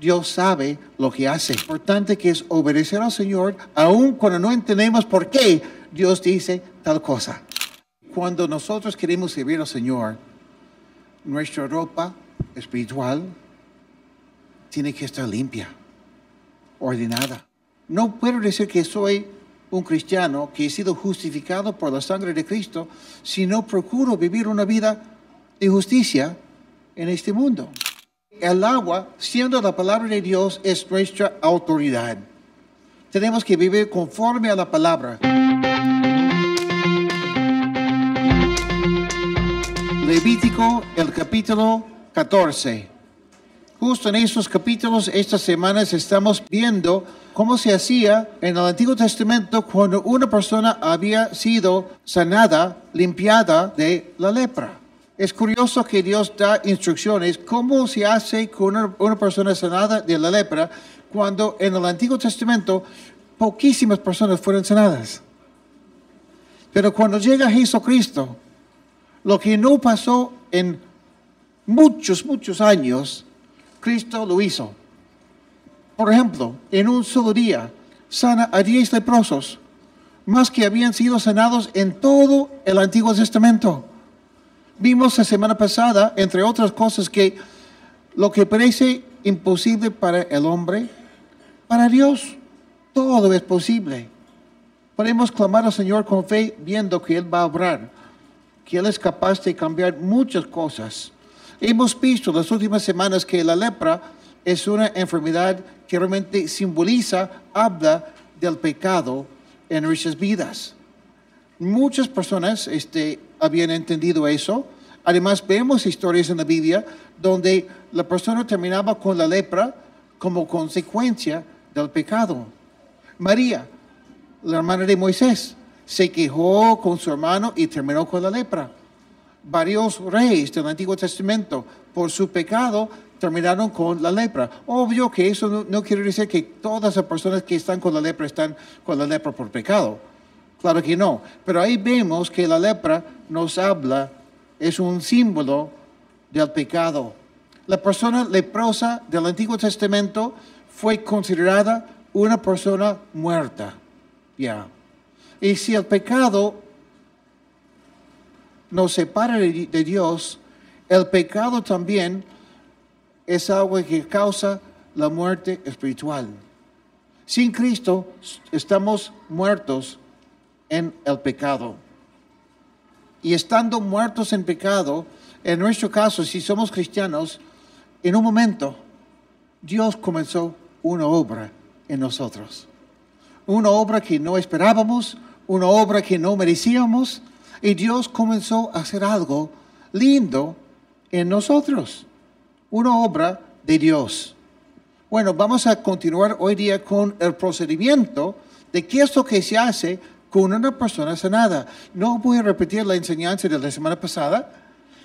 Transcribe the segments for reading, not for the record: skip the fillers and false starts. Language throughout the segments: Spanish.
Dios sabe lo que hace. Lo importante que es obedecer al Señor, aun cuando no entendemos por qué Dios dice tal cosa. Cuando nosotros queremos servir al Señor, nuestra ropa espiritual tiene que estar limpia, ordenada. No puedo decir que soy un cristiano, que he sido justificado por la sangre de Cristo, si no procuro vivir una vida de justicia en este mundo. El agua, siendo la palabra de Dios, es nuestra autoridad. Tenemos que vivir conforme a la palabra. Levítico, el capítulo 14. Justo en esos capítulos, estas semanas estamos viendo cómo se hacía en el Antiguo Testamento cuando una persona había sido sanada, limpiada de la lepra. Es curioso que Dios da instrucciones cómo se hace con una persona sanada de la lepra cuando en el Antiguo Testamento poquísimas personas fueron sanadas. Pero cuando llega Jesucristo, lo que no pasó en muchos años, Cristo lo hizo. Por ejemplo, en un solo día, sana a 10 leprosos, más que habían sido sanados en todo el Antiguo Testamento. Vimos la semana pasada, entre otras cosas, que lo que parece imposible para el hombre, para Dios, todo es posible. Podemos clamar al Señor con fe, viendo que Él va a obrar, que Él es capaz de cambiar muchas cosas. Hemos visto las últimas semanas que la lepra es una enfermedad que realmente simboliza, habla del pecado en nuestras vidas. Muchas personas habían entendido eso. Además, vemos historias en la Biblia donde la persona terminaba con la lepra como consecuencia del pecado. María, la hermana de Moisés, se quejó con su hermano y terminó con la lepra. Varios reyes del Antiguo Testamento, por su pecado, terminaron con la lepra. Obvio que eso no quiere decir que todas las personas que están con la lepra están con la lepra por pecado. Claro que no. Pero ahí vemos que la lepra nos habla, es un símbolo del pecado. La persona leprosa del Antiguo Testamento fue considerada una persona muerta. Y si el pecado nos separa de Dios, el pecado también es algo que causa la muerte espiritual. Sin Cristo estamos muertos en el pecado. Y estando muertos en pecado, en nuestro caso, si somos cristianos, en un momento Dios comenzó una obra en nosotros. Una obra que no esperábamos, una obra que no merecíamos, y Dios comenzó a hacer algo lindo en nosotros. Una obra de Dios. Bueno, vamos a continuar hoy día con el procedimiento de qué es lo que se hace con una persona sanada. No voy a repetir la enseñanza de la semana pasada.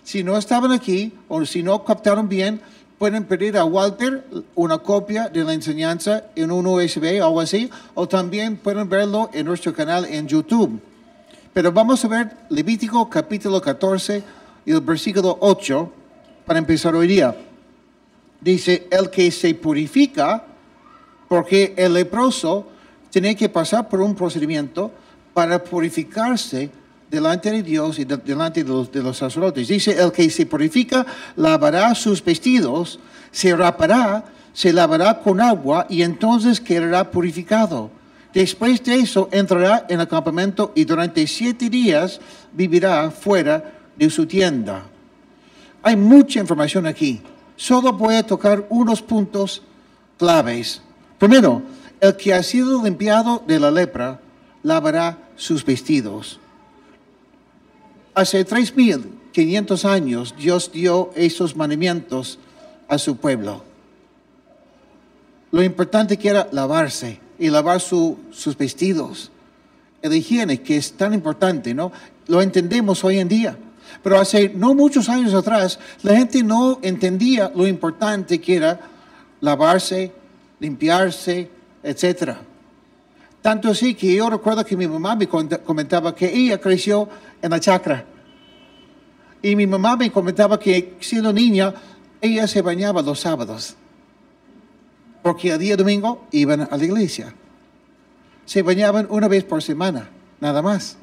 Si no estaban aquí o si no captaron bien, pueden pedir a Walter una copia de la enseñanza en un USB o algo así, o también pueden verlo en nuestro canal en YouTube. Pero vamos a ver Levítico capítulo 14 y el versículo 8 para empezar hoy día. Dice, el que se purifica, porque el leproso tiene que pasar por un procedimiento para purificarse delante de Dios y delante de los sacerdotes. Dice, el que se purifica lavará sus vestidos, se rapará, se lavará con agua y entonces quedará purificado. Después de eso entrará en el campamento y durante 7 días vivirá fuera de su tienda. Hay mucha información aquí. Solo voy a tocar unos puntos claves. Primero, el que ha sido limpiado de la lepra lavará sus vestidos. Hace 3,500 años Dios dio esos mandamientos a su pueblo. Lo importante que era lavarse y lavar sus vestidos. La higiene, que es tan importante, ¿no? Lo entendemos hoy en día. Pero hace no muchos años atrás, la gente no entendía lo importante que era lavarse, limpiarse, etc. Tanto así que yo recuerdo que mi mamá me comentaba que ella creció en la chacra. Y mi mamá me comentaba que siendo niña, ella se bañaba los sábados. porque el día domingo iban a la iglesia. Se bañaban una vez por semana, nada más.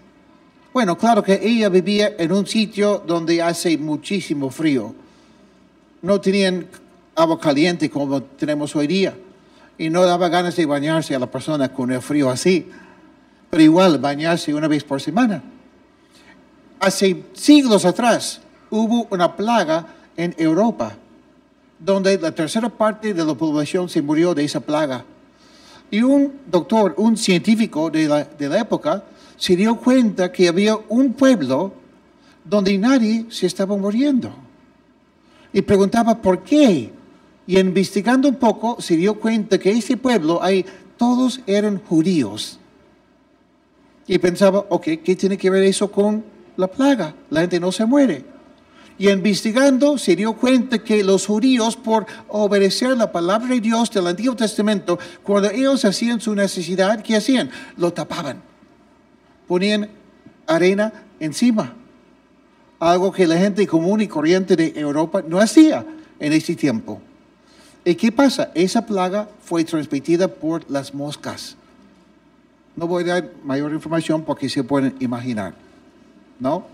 Bueno, claro que ella vivía en un sitio donde hace muchísimo frío. No tenían agua caliente como tenemos hoy día. Y no daba ganas de bañarse a la persona con el frío así. Pero igual, bañarse una vez por semana. Hace siglos atrás hubo una plaga en Europa, donde la tercera parte de la población se murió de esa plaga. Y un doctor, un científico de la época, se dio cuenta que había un pueblo donde nadie se estaba muriendo. Y preguntaba por qué. Y investigando un poco, se dio cuenta que ese pueblo, todos eran judíos. Y pensaba, ok, ¿qué tiene que ver eso con la plaga? La gente no se muere. Y investigando, se dio cuenta que los judíos, por obedecer la palabra de Dios del Antiguo Testamento, cuando ellos hacían su necesidad, ¿qué hacían? Lo tapaban. Ponían arena encima. Algo que la gente común y corriente de Europa no hacía en ese tiempo. ¿Y qué pasa? Esa plaga fue transmitida por las moscas. No voy a dar mayor información porque se pueden imaginar, ¿no?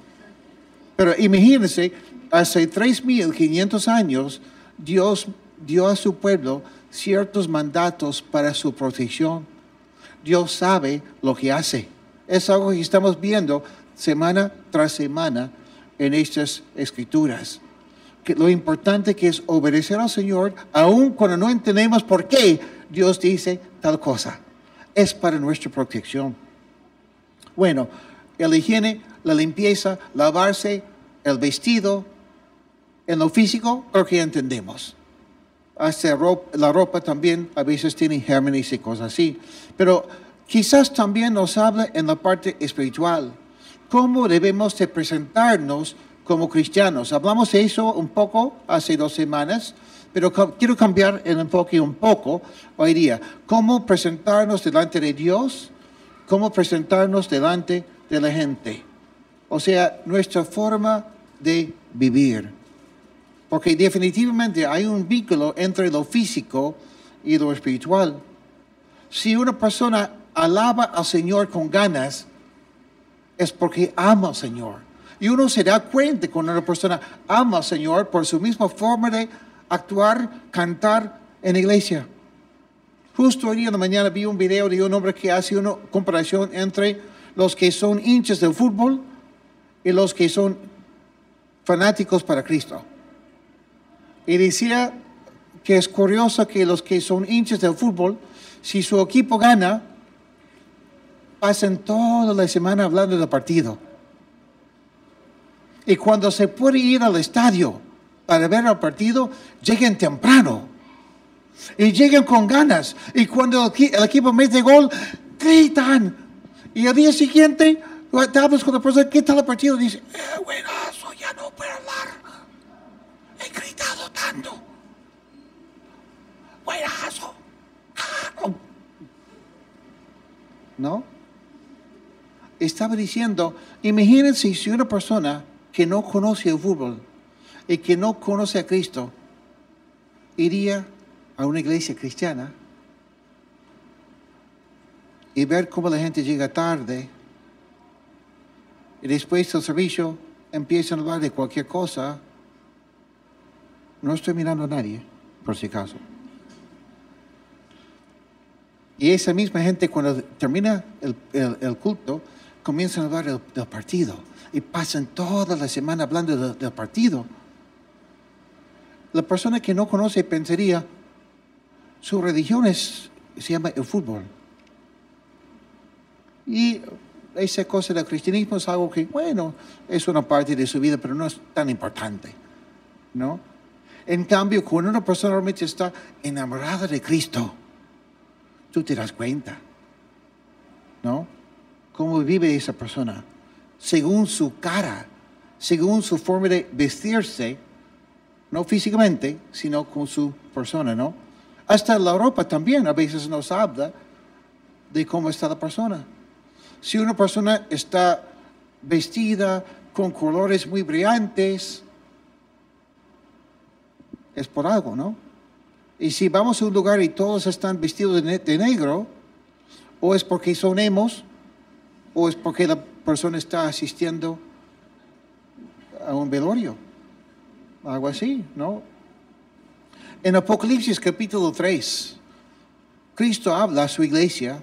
Pero imagínense, hace 3,500 años, Dios dio a su pueblo ciertos mandatos para su protección. Dios sabe lo que hace. Es algo que estamos viendo semana tras semana en estas escrituras. Que lo importante que es obedecer al Señor, aun cuando no entendemos por qué Dios dice tal cosa. Es para nuestra protección. Bueno, la higiene, la limpieza, lavarse, el vestido, en lo físico, creo que ya entendemos. Hasta la ropa también a veces tiene gérmenes y cosas así. Pero quizás también nos habla en la parte espiritual. ¿Cómo debemos de presentarnos como cristianos? Hablamos de eso un poco hace 2 semanas, pero quiero cambiar el enfoque un poco hoy día. ¿Cómo presentarnos delante de Dios? ¿Cómo presentarnos delante de la gente? O sea, nuestra forma de vivir. Porque definitivamente hay un vínculo entre lo físico y lo espiritual. Si una persona alaba al Señor con ganas, es porque ama al Señor. Y uno se da cuenta cuando una persona ama al Señor por su misma forma de actuar, cantar en la iglesia. Justo hoy día en la mañana vi un video de un hombre que hace una comparación entre los que son hinchas del fútbol y los que son fanáticos para Cristo. Y decía que es curioso que los que son hinchas del fútbol, si su equipo gana, pasan toda la semana hablando del partido. Y cuando se puede ir al estadio para ver el partido, llegan temprano. Y llegan con ganas. Y cuando el equipo mete gol, gritan. Y al día siguiente, te hablas con la persona, ¿qué tal el partido? Dice, buenazo, ya no puedo hablar. He gritado tanto. Buenazo. ¿No? Estaba diciendo, imagínense si una persona que no conoce el fútbol y que no conoce a Cristo iría a una iglesia cristiana y ver cómo la gente llega tarde y después del servicio empiezan a hablar de cualquier cosa. No estoy mirando a nadie, por si acaso. Y esa misma gente, cuando termina el culto, comienzan a hablar del partido. Y pasan toda la semana hablando del partido. La persona que no conoce pensaría, su religión se llama el fútbol. Y esa cosa del cristianismo es algo que, bueno, es una parte de su vida, pero no es tan importante, ¿no? En cambio, cuando una persona realmente está enamorada de Cristo, tú te das cuenta, ¿no? Cómo vive esa persona, según su cara, según su forma de vestirse, no físicamente, sino con su persona, ¿no? Hasta la ropa también a veces nos habla de cómo está la persona. Si una persona está vestida con colores muy brillantes, es por algo, ¿no? Y si vamos a un lugar y todos están vestidos de negro, o es porque son emos, o es porque la persona está asistiendo a un velorio. Algo así, ¿no? En Apocalipsis capítulo 3, Cristo habla a su iglesia.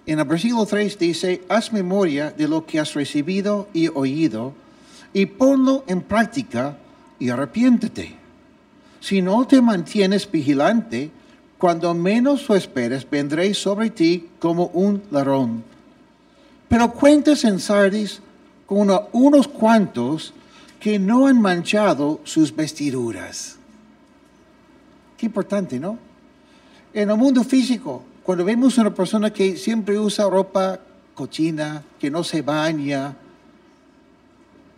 En el versículo 3 dice, haz memoria de lo que has recibido y oído, y ponlo en práctica y arrepiéntete. Si no te mantienes vigilante, cuando menos lo esperes, vendré sobre ti como un ladrón. Pero cuentas en Sardis con unos cuantos que no han manchado sus vestiduras. Qué importante, ¿no? En el mundo físico, cuando vemos a una persona que siempre usa ropa cochina, que no se baña.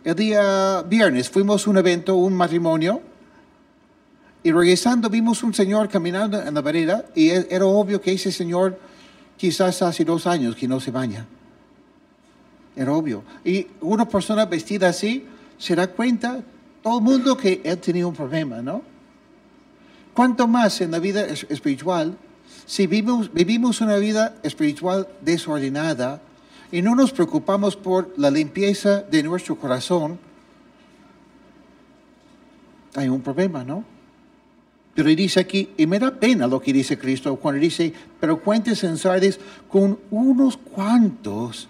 El día viernes fuimos a un evento, un matrimonio, y regresando vimos un señor caminando en la vereda y era obvio que ese señor quizás hace 2 años que no se baña. Era obvio. Y una persona vestida así se da cuenta, todo el mundo, que él tenía un problema, ¿no? Cuanto más en la vida espiritual, si vivimos una vida espiritual desordenada y no nos preocupamos por la limpieza de nuestro corazón, hay un problema, ¿no? Pero dice aquí, y me da pena lo que dice Cristo cuando dice, pero cuentes en Sardis con unos cuantos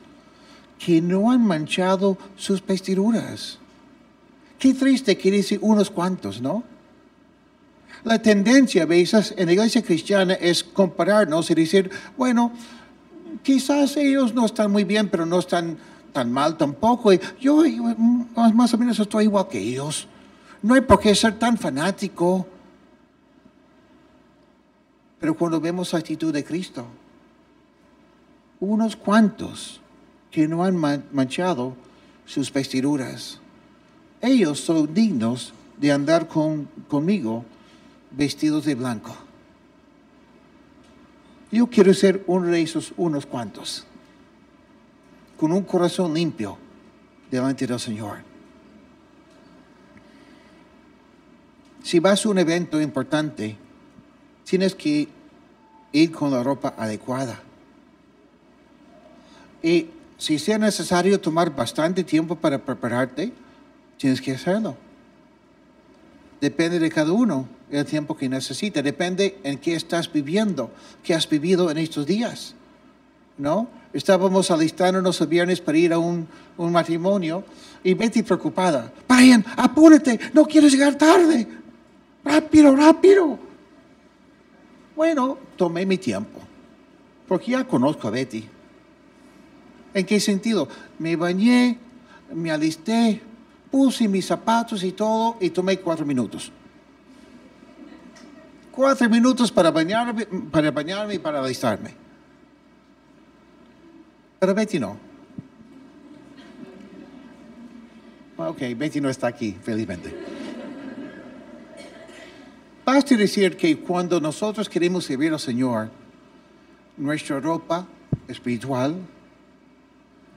que no han manchado sus vestiduras. Qué triste que dice unos cuantos, ¿no? La tendencia a veces en la iglesia cristiana es compararnos y decir, bueno, quizás ellos no están muy bien, pero no están tan mal tampoco. Y yo más o menos estoy igual que ellos. No hay por qué ser tan fanático. Pero cuando vemos la actitud de Cristo, unos cuantos que no han manchado sus vestiduras, ellos son dignos de andar conmigo vestidos de blanco. Yo quiero ser uno de esos unos cuantos, con un corazón limpio delante del Señor. Si vas a un evento importante, tienes que ir con la ropa adecuada. Y si sea necesario tomar bastante tiempo para prepararte, tienes que hacerlo. Depende de cada uno el tiempo que necesita. Depende en qué estás viviendo, qué has vivido en estos días, ¿no? Estábamos alistándonos el viernes para ir a un matrimonio y Betty preocupada. Brian, apúrate, no quiero llegar tarde. Rápido, rápido. Bueno, tomé mi tiempo, porque ya conozco a Betty. ¿En qué sentido? Me bañé, me alisté, puse mis zapatos y todo, y tomé 4 minutos. 4 minutos para bañarme y para alistarme. Pero Betty no. Ok, Betty no está aquí, felizmente. Basta decir que cuando nosotros queremos servir al Señor, nuestra ropa espiritual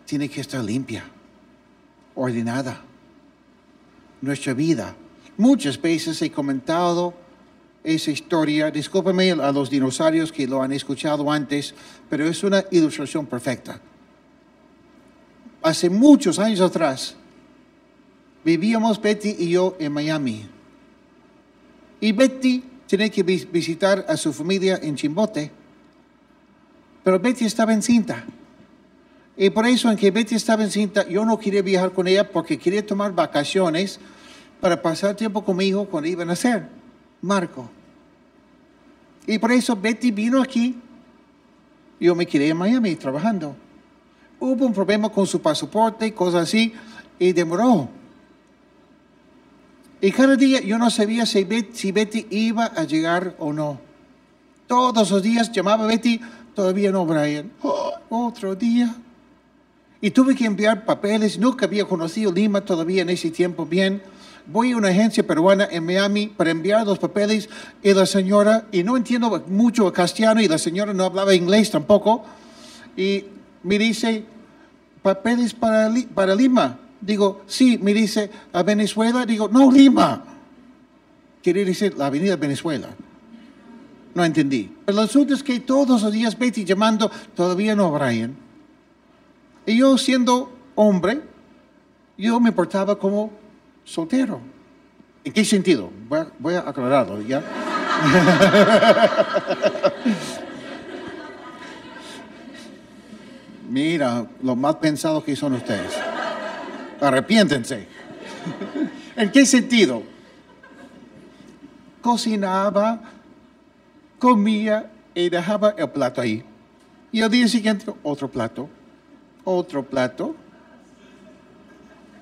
tiene que estar limpia, ordenada. Nuestra vida. Muchas veces he comentado esa historia, discúlpame a los dinosaurios que lo han escuchado antes, pero es una ilustración perfecta. Hace muchos años atrás, vivíamos Betty y yo en Miami. Y Betty tenía que visitar a su familia en Chimbote, pero Betty estaba encinta. Y por eso, en que Betty estaba encinta, yo no quería viajar con ella porque quería tomar vacaciones para pasar tiempo con mi hijo cuando iba a nacer, Marco. Y por eso Betty vino aquí. Yo me quedé en Miami trabajando. Hubo un problema con su pasaporte, cosas así, y demoró. Y cada día yo no sabía si Betty iba a llegar o no. Todos los días llamaba a Betty, todavía no, Brian. Oh, otro día. Y tuve que enviar papeles, nunca había conocido Lima todavía en ese tiempo bien. Voy a una agencia peruana en Miami para enviar los papeles y la señora, y no entiendo mucho castellano y la señora no hablaba inglés tampoco, y me dice, papeles para Lima. Digo, sí, me dice, ¿a Venezuela? Digo, no, Lima. Quiere decir la avenida Venezuela. No entendí. Pero el asunto es que todos los días Betty llamando, todavía no Brian. Y yo siendo hombre, yo me portaba como soltero. ¿En qué sentido? Voy a aclararlo, ¿ya? Mira, lo mal pensado que son ustedes. Arrepiéntense. ¿En qué sentido? Cocinaba, comía y dejaba el plato ahí. Y al día siguiente, otro plato.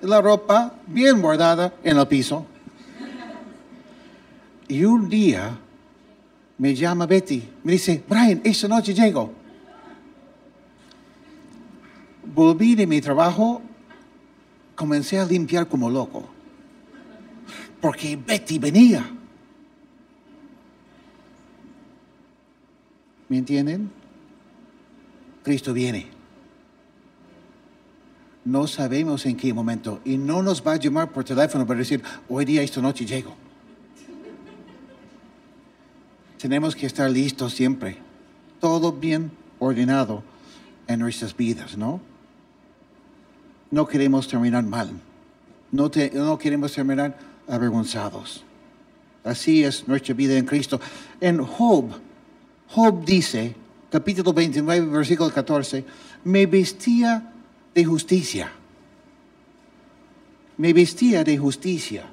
La ropa bien guardada en el piso. Y un día me llama Betty, me dice, Brian, esta noche llego. Volví de mi trabajo, comencé a limpiar como loco. Porque Betty venía. ¿Me entienden? Cristo viene. No sabemos en qué momento. Y no nos va a llamar por teléfono para decir, hoy día, esta noche llego. Tenemos que estar listos siempre. Todo bien ordenado en nuestras vidas, ¿no? No queremos terminar mal. No queremos terminar avergonzados. Así es nuestra vida en Cristo. En Job dice, capítulo 29, versículo 14, me vestía de justicia. Me vestía de justicia.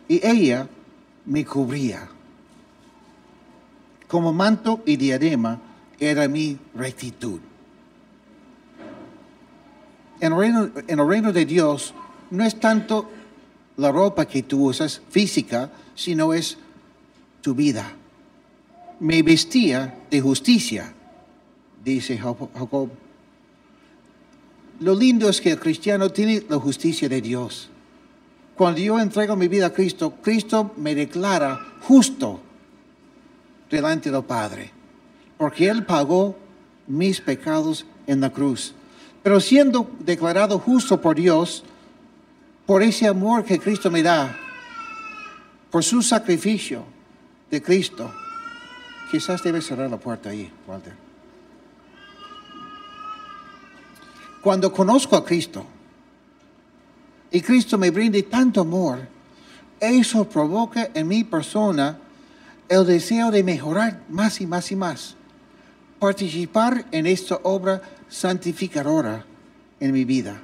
Y ella me cubría. Como manto y diadema era mi rectitud. En el reino de Dios no es tanto la ropa que tú usas física, sino es tu vida. Me vestía de justicia, dice Jacob. Lo lindo es que el cristiano tiene la justicia de Dios. Cuando yo entrego mi vida a Cristo, Cristo me declara justo delante del Padre, porque Él pagó mis pecados en la cruz. Pero siendo declarado justo por Dios, por ese amor que Cristo me da, por su sacrificio de Cristo, quizás debe cerrar la puerta ahí, Walter. Cuando conozco a Cristo y Cristo me brinde tanto amor, eso provoca en mi persona el deseo de mejorar más y más y más. Participar en esta obra santificadora en mi vida.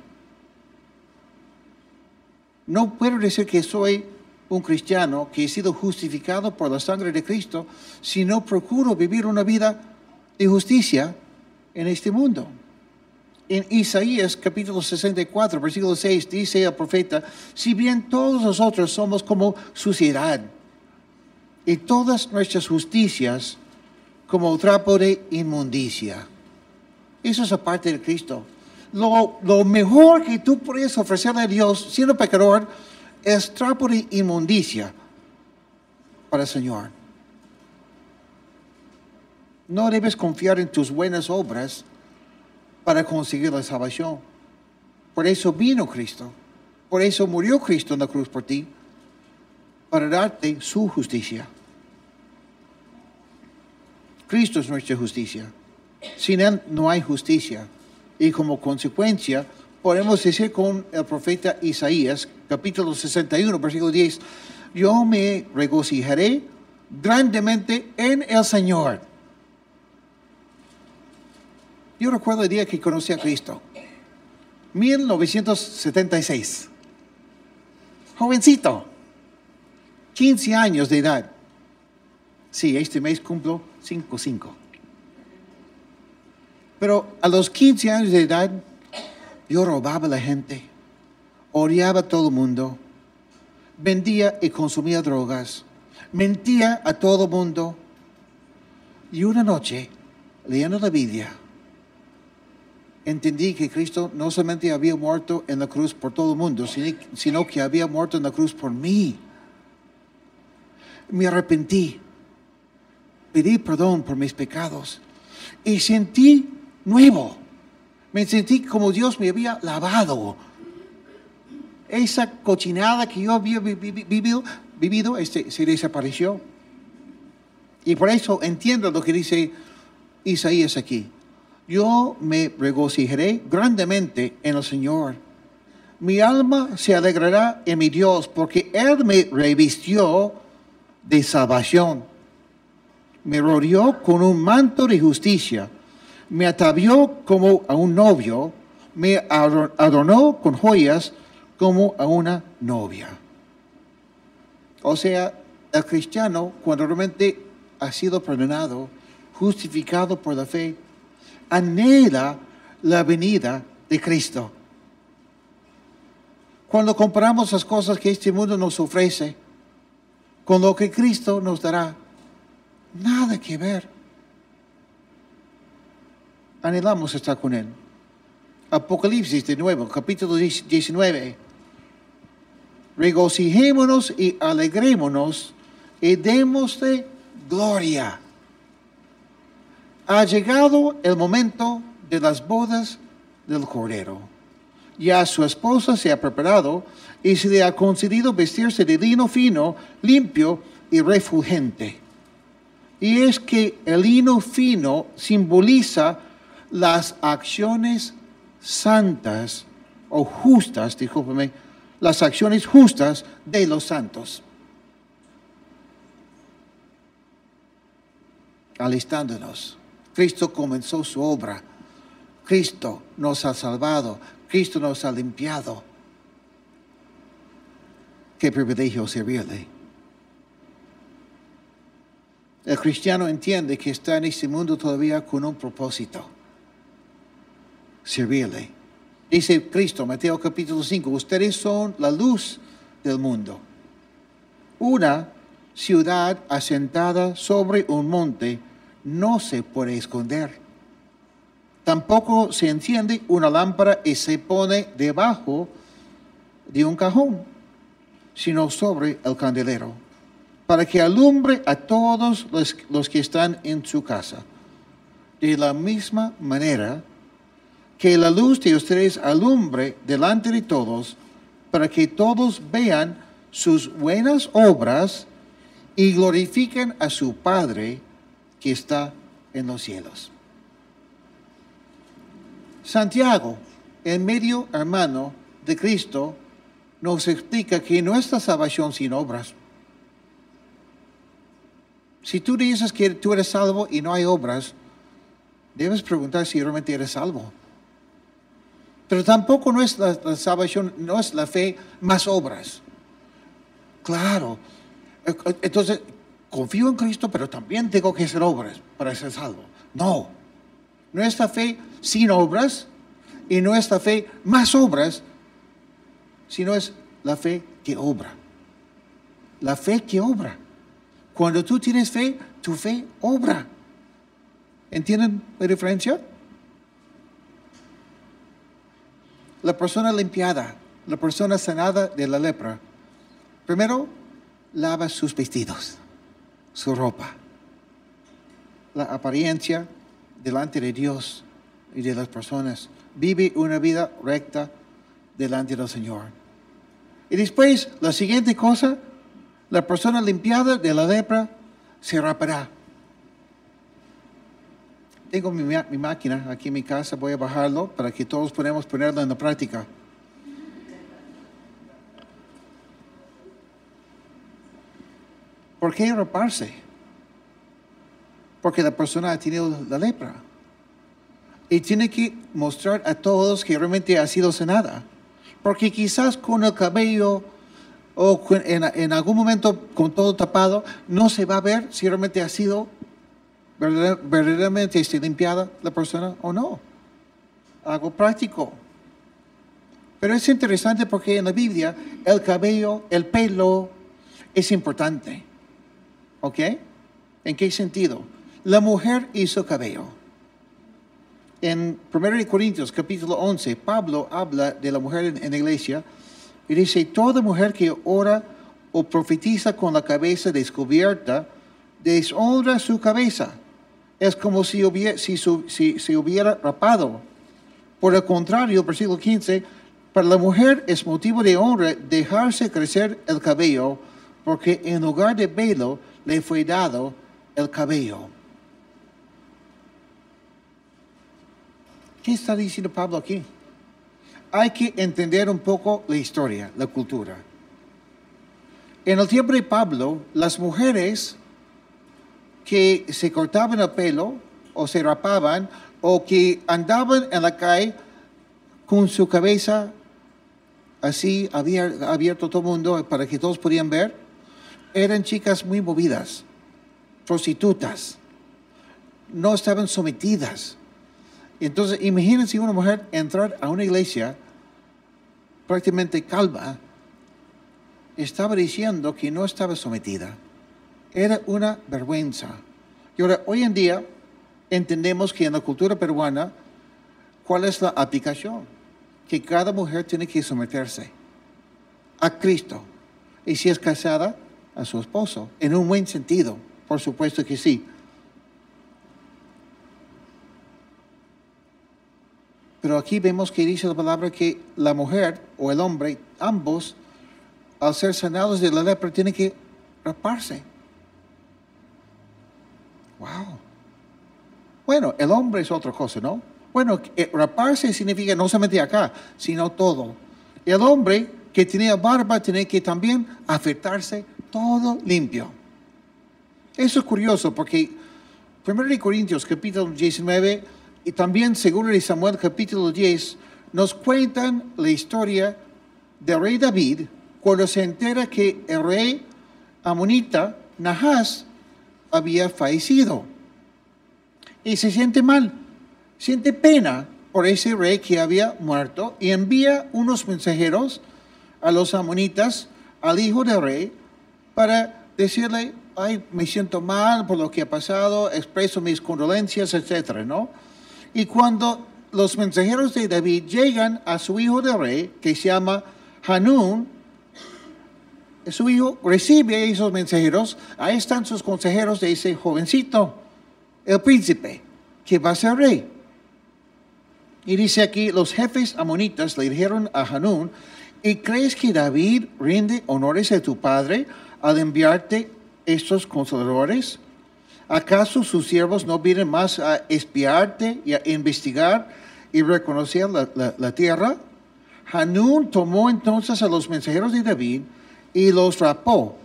No puedo decir que soy un cristiano que he sido justificado por la sangre de Cristo si no procuro vivir una vida de justicia en este mundo. En Isaías capítulo 64, versículo 6, dice el profeta, si bien todos nosotros somos como suciedad y todas nuestras justicias como trapo de inmundicia. Eso es aparte de Cristo. Lo mejor que tú puedes ofrecerle a Dios, siendo pecador, es trapo de inmundicia para el Señor. No debes confiar en tus buenas obras para conseguir la salvación. Por eso vino Cristo. Por eso murió Cristo en la cruz por ti, para darte su justicia. Cristo es nuestra justicia. Sin Él no hay justicia. Y como consecuencia, podemos decir con el profeta Isaías, capítulo 61, versículo 10, yo me regocijaré grandemente en el Señor. Yo recuerdo el día que conocí a Cristo, 1976. Jovencito, 15 años de edad. Sí, este mes cumplo 5. Pero a los 15 años de edad, yo robaba a la gente, odiaba a todo el mundo, vendía y consumía drogas, mentía a todo el mundo. Y una noche, leyendo la Biblia, entendí que Cristo no solamente había muerto en la cruz por todo el mundo, sino que había muerto en la cruz por mí. Me arrepentí, pedí perdón por mis pecados y sentí nuevo. Me sentí como Dios me había lavado. Esa cochinada que yo había vivido se desapareció. Y por eso entiendo lo que dice Isaías aquí. Yo me regocijaré grandemente en el Señor. Mi alma se alegrará en mi Dios, porque Él me revistió de salvación. Me rodeó con un manto de justicia. Me atavió como a un novio. Me adornó con joyas como a una novia. O sea, el cristiano, cuando realmente ha sido perdonado, justificado por la fe, anhela la venida de Cristo. Cuando comparamos las cosas que este mundo nos ofrece con lo que Cristo nos dará, nada que ver. Anhelamos estar con Él. Apocalipsis de nuevo, capítulo 19. Regocijémonos y alegrémonos y démosle gloria. Ha llegado el momento de las bodas del Cordero. Ya su esposa se ha preparado y se le ha concedido vestirse de lino fino, limpio y refulgente. Y es que el lino fino simboliza las acciones santas o justas, discúlpeme, las acciones justas de los santos. Alistándonos. Cristo comenzó su obra. Cristo nos ha salvado. Cristo nos ha limpiado. Qué privilegio servirle. El cristiano entiende que está en este mundo todavía con un propósito. Servirle. Dice Cristo, Mateo capítulo 5, ustedes son la luz del mundo. Una ciudad asentada sobre un monte no se puede esconder. Tampoco se enciende una lámpara y se pone debajo de un cajón, sino sobre el candelero, para que alumbre a todos los que están en su casa. De la misma manera, que la luz de ustedes alumbre delante de todos, para que todos vean sus buenas obras y glorifiquen a su Padre que está en los cielos. Santiago, el medio hermano de Cristo, nos explica que no es la salvación sin obras. Si tú dices que tú eres salvo y no hay obras, debes preguntar si realmente eres salvo. Pero tampoco no es la salvación, no es la fe más obras. Claro. Entonces, confío en Cristo, pero también tengo que hacer obras para ser salvo. No. No es la fe sin obras y no es la fe más obras, sino es la fe que obra. La fe que obra. Cuando tú tienes fe, tu fe obra. ¿Entienden la diferencia? La persona limpiada, la persona sanada de la lepra, primero lava sus vestidos, su ropa, la apariencia delante de Dios y de las personas. Vive una vida recta delante del Señor. Y después, la siguiente cosa, la persona limpiada de la lepra se rapará. Tengo mi máquina aquí en mi casa, voy a bajarlo para que todos podamos ponerlo en la práctica. ¿Por qué raparse? Porque la persona ha tenido la lepra. Y tiene que mostrar a todos que realmente ha sido sanada. Porque quizás con el cabello o en algún momento con todo tapado, no se va a ver si realmente ha sido verdaderamente limpiada la persona o no. Algo práctico. Pero es interesante porque en la Biblia el cabello, el pelo es importante. ¿Ok? ¿En qué sentido? La mujer hizo cabello. En 1 Corintios capítulo 11, Pablo habla de la mujer en la iglesia y dice, toda mujer que ora o profetiza con la cabeza descubierta, deshonra su cabeza. Es como si se hubiera rapado. Por el contrario, versículo 15, para la mujer es motivo de honra dejarse crecer el cabello, porque en lugar de velo le fue dado el cabello. ¿Qué está diciendo Pablo aquí? Hay que entender un poco la historia, la cultura. En el tiempo de Pablo, las mujeres que se cortaban el pelo o se rapaban o que andaban en la calle con su cabeza así abierto todo el mundo para que todos pudieran ver, eran chicas muy movidas, prostitutas, no estaban sometidas. Entonces, imagínense una mujer entrar a una iglesia prácticamente calma, estaba diciendo que no estaba sometida. Era una vergüenza. Y ahora, hoy en día, entendemos que en la cultura peruana, ¿cuál es la aplicación? Que cada mujer tiene que someterse a Cristo. Y si es casada, a su esposo. En un buen sentido, por supuesto que sí. Pero aquí vemos que dice la palabra que la mujer o el hombre, ambos, al ser sanados de la lepra, tienen que raparse. Wow. Bueno, el hombre es otra cosa, ¿no? Bueno, raparse significa no solamente acá, sino todo. El hombre que tenía barba tenía que también afeitarse todo limpio. Eso es curioso porque 1 Corintios capítulo 19 y también 2 Samuel capítulo 10 nos cuentan la historia del rey David cuando se entera que el rey amonita, Nahas, había fallecido. Y se siente mal, siente pena por ese rey que había muerto y envía unos mensajeros a los amonitas, al hijo del rey, para decirle, ay, me siento mal por lo que ha pasado, expreso mis condolencias, etcétera, ¿no? Y cuando los mensajeros de David llegan a su hijo del rey, que se llama Hanún, su hijo recibe a esos mensajeros, ahí están sus consejeros de ese jovencito, el príncipe, que va a ser rey. Y dice aquí, los jefes amonitas le dijeron a Hanún, ¿y crees que David rinde honores a tu padre al enviarte estos consoladores? ¿Acaso sus siervos no vienen más a espiarte y a investigar y reconocer la tierra? Hanún tomó entonces a los mensajeros de David y los rapó.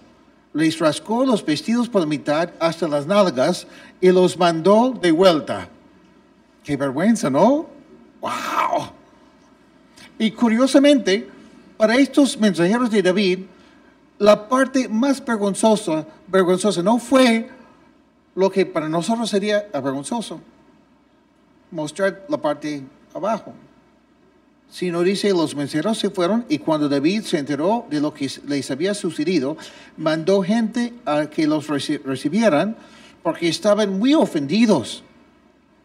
Les rascó los vestidos por la mitad hasta las nalgas y los mandó de vuelta. ¡Qué vergüenza!, ¿no? ¡Wow! Y curiosamente, para estos mensajeros de David, la parte más vergonzosa no fue lo que para nosotros sería vergonzoso, mostrar la parte abajo. Sino dice, los mensajeros se fueron y cuando David se enteró de lo que les había sucedido, mandó gente a que los recibieran porque estaban muy ofendidos.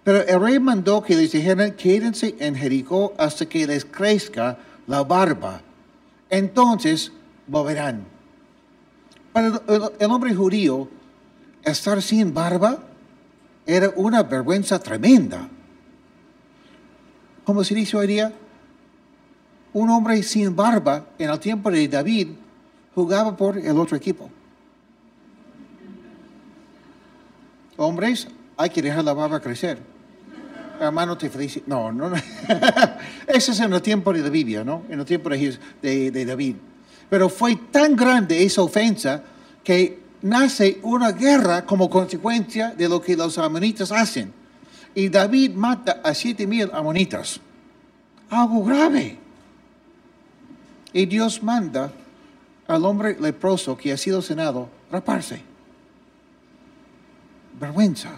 Pero el rey mandó que les dijeran, quédense en Jericó hasta que les crezca la barba. Entonces volverán. Para el hombre judío, estar sin barba era una vergüenza tremenda. Como se dice hoy día, un hombre sin barba en el tiempo de David jugaba por el otro equipo. Hombres, hay que dejar la barba crecer. Hermano, te felicito. No. Ese es en el tiempo de la Biblia, ¿no? En el tiempo de David. Pero fue tan grande esa ofensa que nace una guerra como consecuencia de lo que los amonitas hacen. Y David mata a 7,000 amonitas. Algo grave. Y Dios manda al hombre leproso que ha sido sanado raparse. Vergüenza.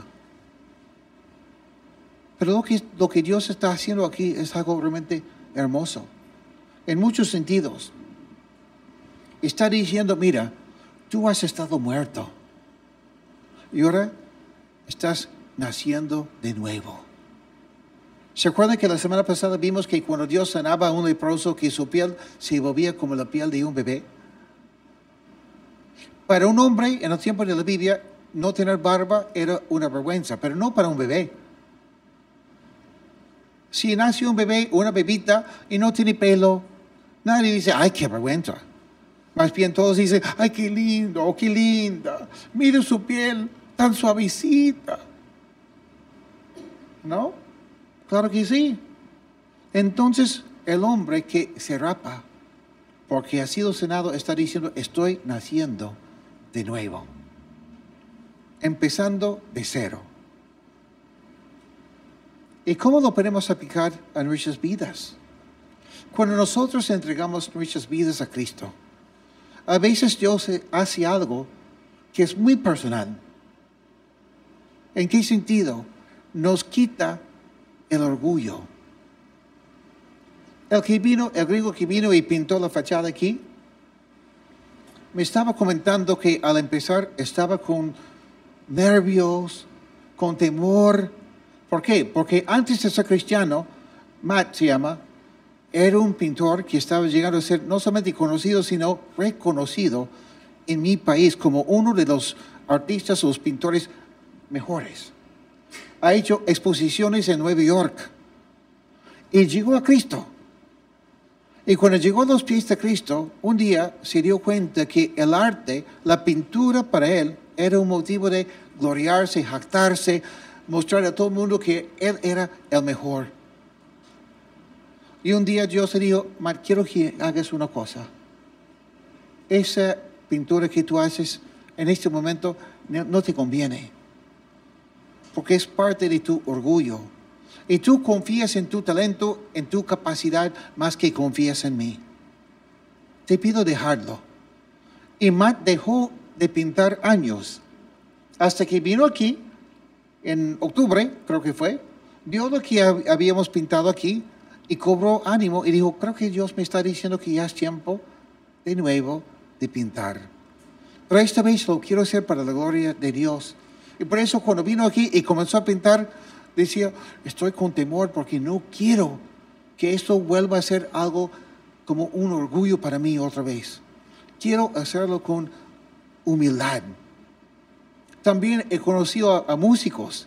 Pero lo que Dios está haciendo aquí es algo realmente hermoso. En muchos sentidos. Está diciendo, mira, tú has estado muerto. Y ahora estás naciendo de nuevo. ¿Se acuerdan que la semana pasada vimos que cuando Dios sanaba a un leproso que su piel se volvía como la piel de un bebé? Para un hombre en el tiempo de la Biblia, no tener barba era una vergüenza, pero no para un bebé. Si nace un bebé o una bebita y no tiene pelo, nadie dice, ay, qué vergüenza. Más bien todos dicen, ay, qué lindo, qué linda, mire su piel, tan suavecita. ¿No? Claro que sí. Entonces, el hombre que se rapa, porque ha sido sanado, está diciendo, estoy naciendo de nuevo. Empezando de cero. ¿Y cómo lo podemos aplicar a nuestras vidas? Cuando nosotros entregamos nuestras vidas a Cristo, a veces Dios hace algo que es muy personal. ¿En qué sentido? Nos quita el orgullo. El griego que vino y pintó la fachada aquí, me estaba comentando que al empezar estaba con nervios, con temor. ¿Por qué? Porque antes de ser cristiano, Matt se llama, era un pintor que estaba llegando a ser no solamente conocido, sino reconocido en mi país como uno de los artistas o los pintores mejores. Ha hecho exposiciones en Nueva York y llegó a Cristo. Y cuando llegó a los pies de Cristo, un día se dio cuenta que el arte, la pintura para él, era un motivo de gloriarse, jactarse, mostrar a todo el mundo que él era el mejor. Y un día Dios le dijo, Matt, quiero que hagas una cosa. Esa pintura que tú haces en este momento no te conviene, porque es parte de tu orgullo. Y tú confías en tu talento, en tu capacidad, más que confías en mí. Te pido dejarlo. Y Matt dejó de pintar años, hasta que vino aquí, en octubre, creo que fue, vio lo que habíamos pintado aquí, y cobró ánimo y dijo, creo que Dios me está diciendo que ya es tiempo de nuevo de pintar. Pero esta vez lo quiero hacer para la gloria de Dios. Y por eso cuando vino aquí y comenzó a pintar, decía, estoy con temor porque no quiero que esto vuelva a ser algo como un orgullo para mí otra vez. Quiero hacerlo con humildad. También he conocido a músicos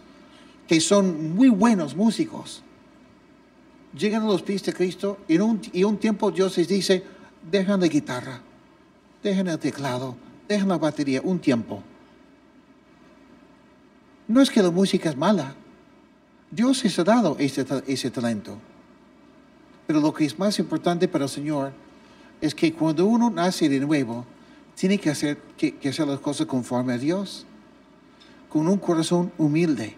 que son muy buenos músicos. Llegan a los pies de Cristo y un tiempo Dios les dice, dejan la guitarra, dejan el teclado, dejan la batería, un tiempo. No es que la música es mala. Dios les ha dado ese talento. Pero lo que es más importante para el Señor es que cuando uno nace de nuevo, tiene que hacer las cosas conforme a Dios, con un corazón humilde,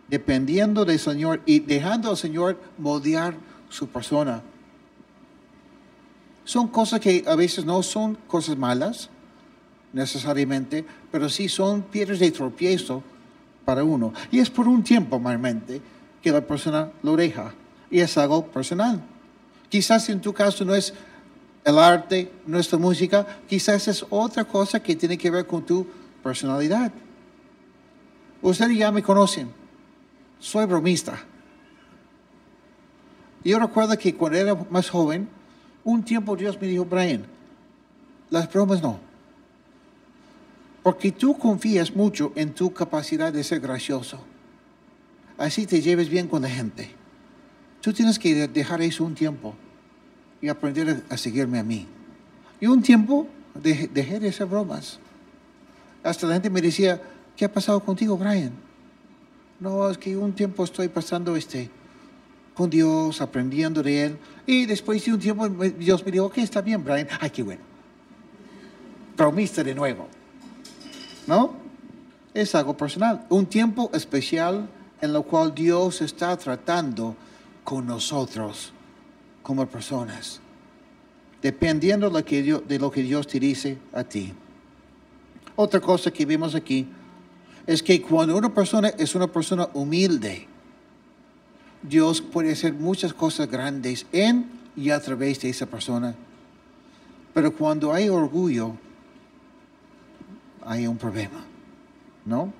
dependiendo del Señor y dejando al Señor moldear su persona. Son cosas que a veces no son cosas malas, necesariamente, pero sí son piedras de tropiezo para uno. Y es por un tiempo, normalmente, que la persona lo deja. Y es algo personal. Quizás en tu caso no es el arte, no es la música, quizás es otra cosa que tiene que ver con tu personalidad. Ustedes ya me conocen. Soy bromista. Yo recuerdo que cuando era más joven, un tiempo Dios me dijo, Brian, las bromas no. Porque tú confías mucho en tu capacidad de ser gracioso. Así te lleves bien con la gente. Tú tienes que dejar eso un tiempo y aprender a seguirme a mí. Y un tiempo dejé de hacer bromas. Hasta la gente me decía, ¿qué ha pasado contigo, Brian? No, es que un tiempo estoy pasando con Dios, aprendiendo de Él. Y después de un tiempo Dios me dijo, ok, está bien, Brian. Ay, qué bueno. Bromista de nuevo. ¿No? Es algo personal. Un tiempo especial en lo cual Dios está tratando con nosotros como personas. Dependiendo de lo que Dios te dice a ti. Otra cosa que vemos aquí es que cuando una persona es una persona humilde, Dios puede hacer muchas cosas grandes en y a través de esa persona. Pero cuando hay orgullo, hay un problema, ¿no?